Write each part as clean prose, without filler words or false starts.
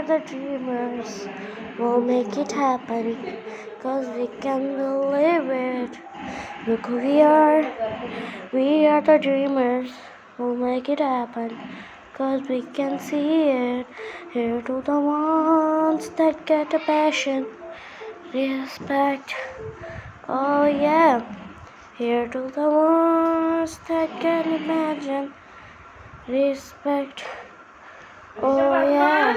are the dreamers, we'll make it happen, 'cause we can believe it. Look who we are the dreamers, we'll make it happen, 'cause we can see it. Here to the ones that get a passion, respect, oh yeah. Here to the ones that can imagine, respect, oh yeah.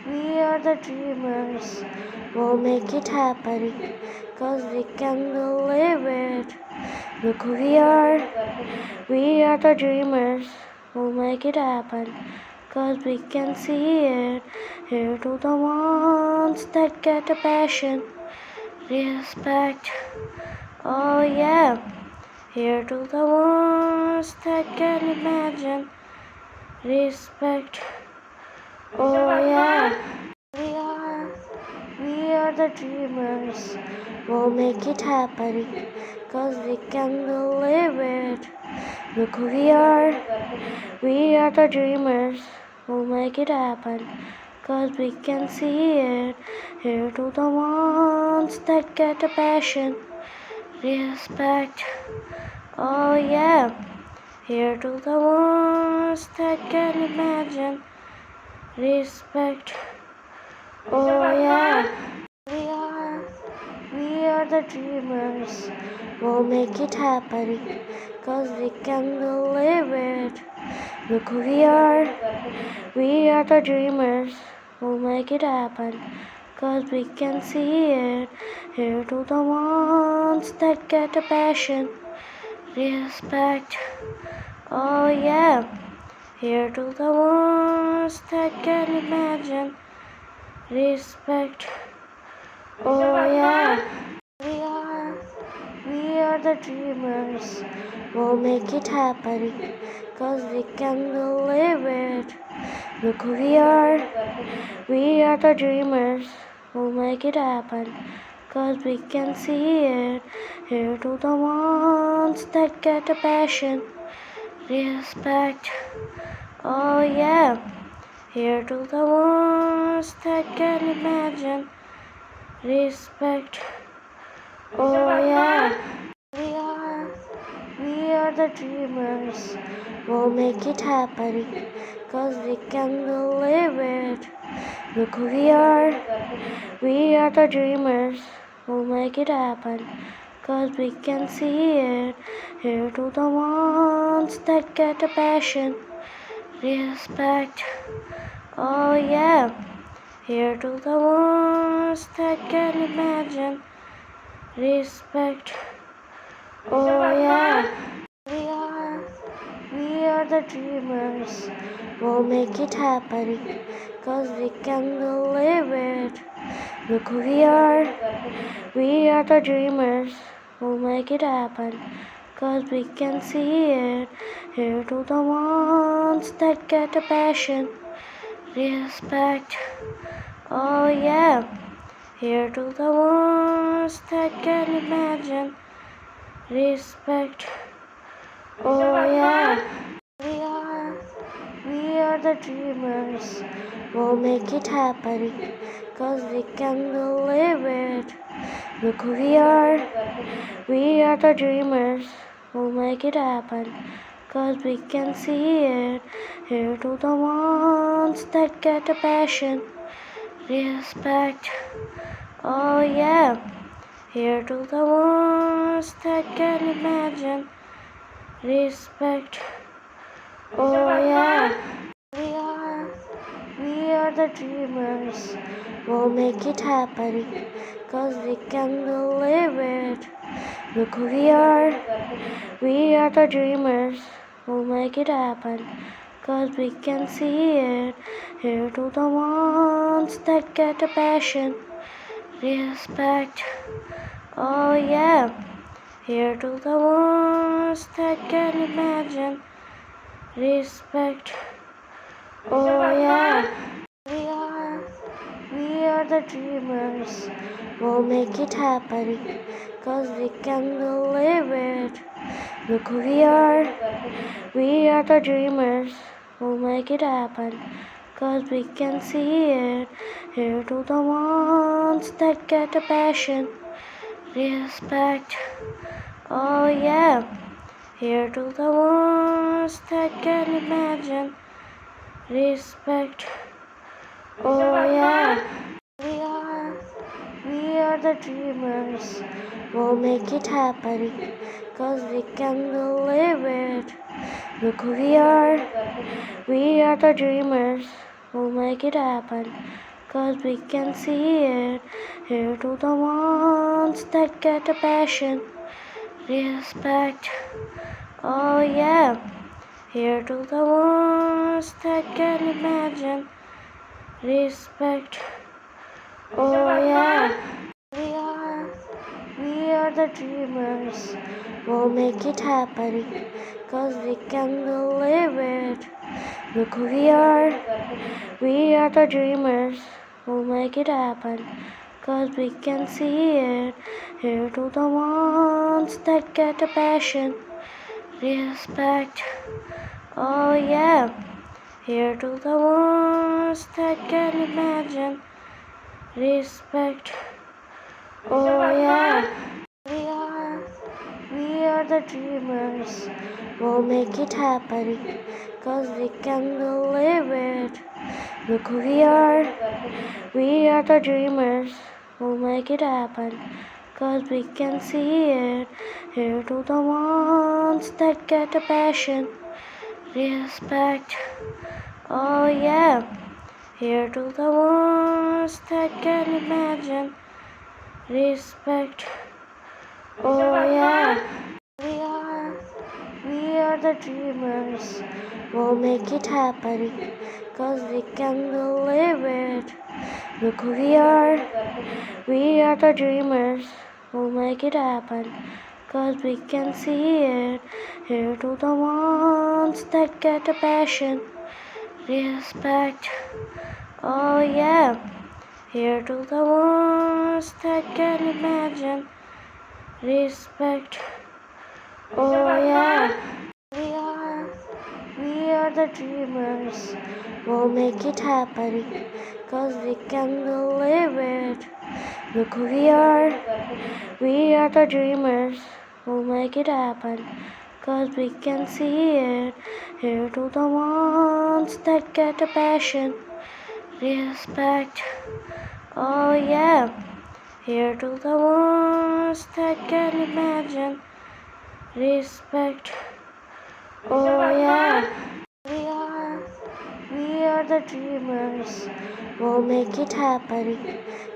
We are the dreamers, we'll make it happen, 'cause we can believe it. Look who we are the dreamers, we'll make it happen, 'cause we can see it. Here to the ones that get a passion, respect, oh yeah. Here to the ones that can imagine, respect, oh yeah. We are the dreamers, we'll make it happen, 'cause we can believe it. Look who we are the dreamers, we'll make it happen, 'cause we can see it. Here to the ones that get a passion, respect, oh yeah. Here to the ones that can imagine, respect, oh yeah. We are the dreamers, we'll make it happen, 'cause we can believe it. Look who we are the dreamers, we'll make it happen, 'cause we can see it. Here to the ones that get a passion, respect, oh yeah. Here to the ones that can imagine, respect, oh yeah. We are the dreamers, we'll make it happen, 'cause we can believe it. Look who we are the dreamers, we'll make it happen, 'cause we can see it. Here to the ones that get a passion, respect, oh yeah. Here to the ones that can imagine, respect, oh yeah. We are the dreamers, we'll make it happen, 'cause we can believe it. Look who we are the dreamers, we'll make it happen, 'cause we can see it. Here to the ones that get a passion, respect, oh yeah. Here to the ones that can imagine, respect, oh yeah. We are the dreamers, we'll make it happen, 'cause we can believe it. Look who we are the dreamers, we'll make it happen, 'cause we can see it. Here to the ones that get a passion, respect, oh yeah. Here to the ones that can imagine, respect, oh yeah. We are the dreamers, we'll make it happen, 'cause we can believe it. Look who we are the dreamers, we'll make it happen, 'cause we can see it. Here to the ones that get a passion, respect, oh yeah. Here to the ones that can imagine, respect, oh yeah. We are the dreamers, we'll make it happen, 'cause we can believe it. Look who we are the dreamers, we'll make it happen, 'cause we can see it. Here to the ones that get a passion, respect, oh yeah. Here to the ones that can imagine, respect, oh yeah. We are the dreamers, we'll make it happen, 'cause we can believe it. Look who we are the dreamers, we'll make it happen, 'cause we can see it. Here to the ones that get a passion, respect. Oh yeah, here to the ones that can imagine, respect. Oh yeah, we are, we are the dreamers. We'll make it happen, 'cause we can believe it. Look who we are the dreamers. We'll make it happen, 'cause we can see it. Here to the ones that get a passion, respect. Oh yeah, here to the ones that can imagine, respect. Oh yeah, we are the dreamers. We'll make it happen, 'cause we can believe it. Look who we are the dreamers. We'll make it happen, 'cause we can see it. Here to the ones that get a passion, respect. Oh yeah, here to the ones that can imagine, respect. Oh yeah, we are the dreamers. We'll make it happen, 'cause we can believe it. Look who we are the dreamers. We'll make it happen, 'cause we can see it. Here to the ones that get a passion, respect. Oh yeah, here to the ones that can imagine, respect. Oh yeah, we are the dreamers. We'll make it happen, 'cause we can believe it. Look who we are the dreamers. We'll make it happen, 'cause we can see it. Here to the ones that get a passion, respect. Oh yeah, here to the ones that can imagine, respect. Oh yeah, we are the dreamers. We'll make it happen, 'cause we can believe it. Look who we are the dreamers. We'll make it happen, 'cause we can see it. Here to the ones that get a passion, respect. Oh yeah, here to the ones that can imagine, respect. Oh yeah, we are the dreamers. We'll make it happen,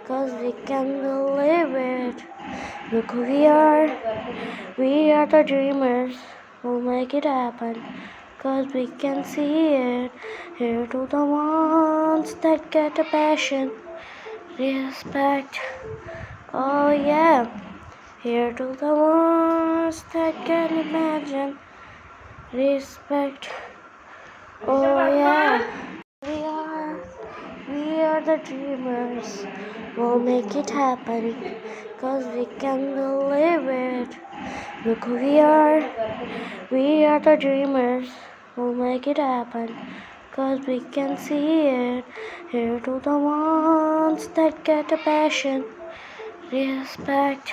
'cause we can believe it. Look who we are the dreamers. We'll make it happen, 'cause we can see it. Here to the ones that get a passion, respect. Oh yeah, here to the ones that can imagine, respect. Oh yeah, we are the dreamers. We'll make it happen, 'cause we can believe it. Look who we are the dreamers. We'll make it happen, 'cause we can see it. Here to the ones that get a passion, respect.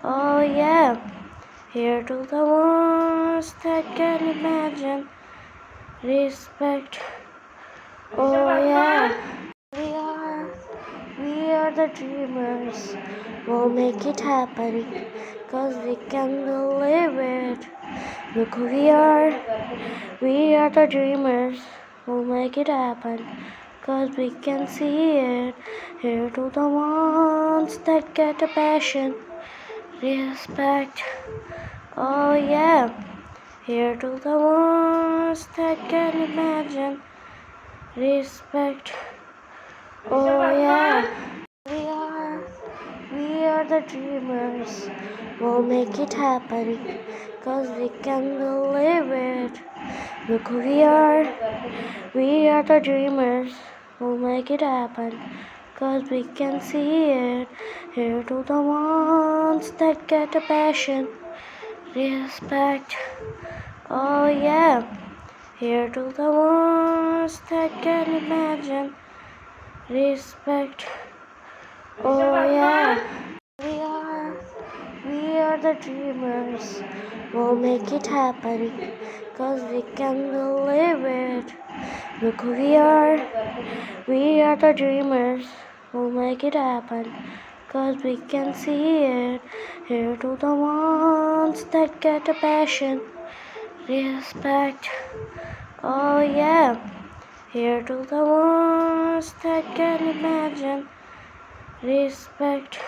Oh yeah, here to the ones that can imagine, respect. Oh yeah, we are the dreamers. We'll make it happen, 'cause we can believe it. Look who we are the dreamers. We'll make it happen, 'cause we can see it. Here to the ones that get a passion, respect. Oh yeah, here to the ones that can imagine, respect. Oh yeah, we are the dreamers. We'll make it happen, 'cause we can believe it. Look who we are the dreamers. We'll make it happen, 'cause we can see it. Here to the ones that get a passion, respect. Oh yeah, Here to the ones that can imagine. Respect. Oh yeah. We are the dreamers. We'll make it happen. Cause we can believe it. Look who we are. We are the dreamers. We'll make it happen. Cause we can see it. Here to the ones that get a passion. Respect. Oh yeah. Here to the ones that can imagine. Respect.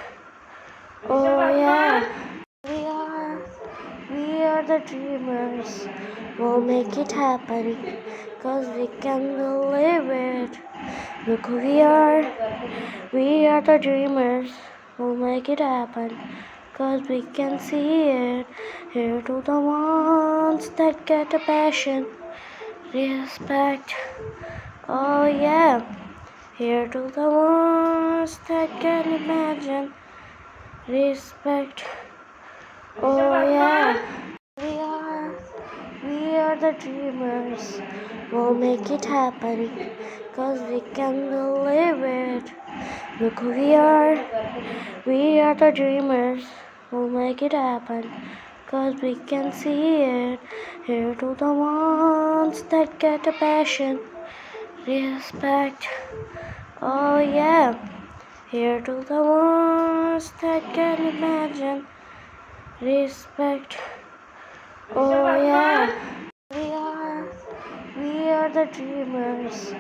Oh yeah. We are the dreamers. We'll make it happen. Cause we can believe it. Look who we are. We are the dreamers. We'll make it happen. Cause we can see it. Here to the ones that get a passion. Respect. Oh yeah. Here to the ones that can imagine. Respect. Oh yeah. We are the dreamers. We'll make it happen. Cause we can believe it. Look who we are. We are the dreamers. We'll make it happen. Cause we can see it. Here to the ones that get a passion. Respect. Oh yeah. Here to the ones that can imagine. Respect. Oh yeah. We are the dreamers.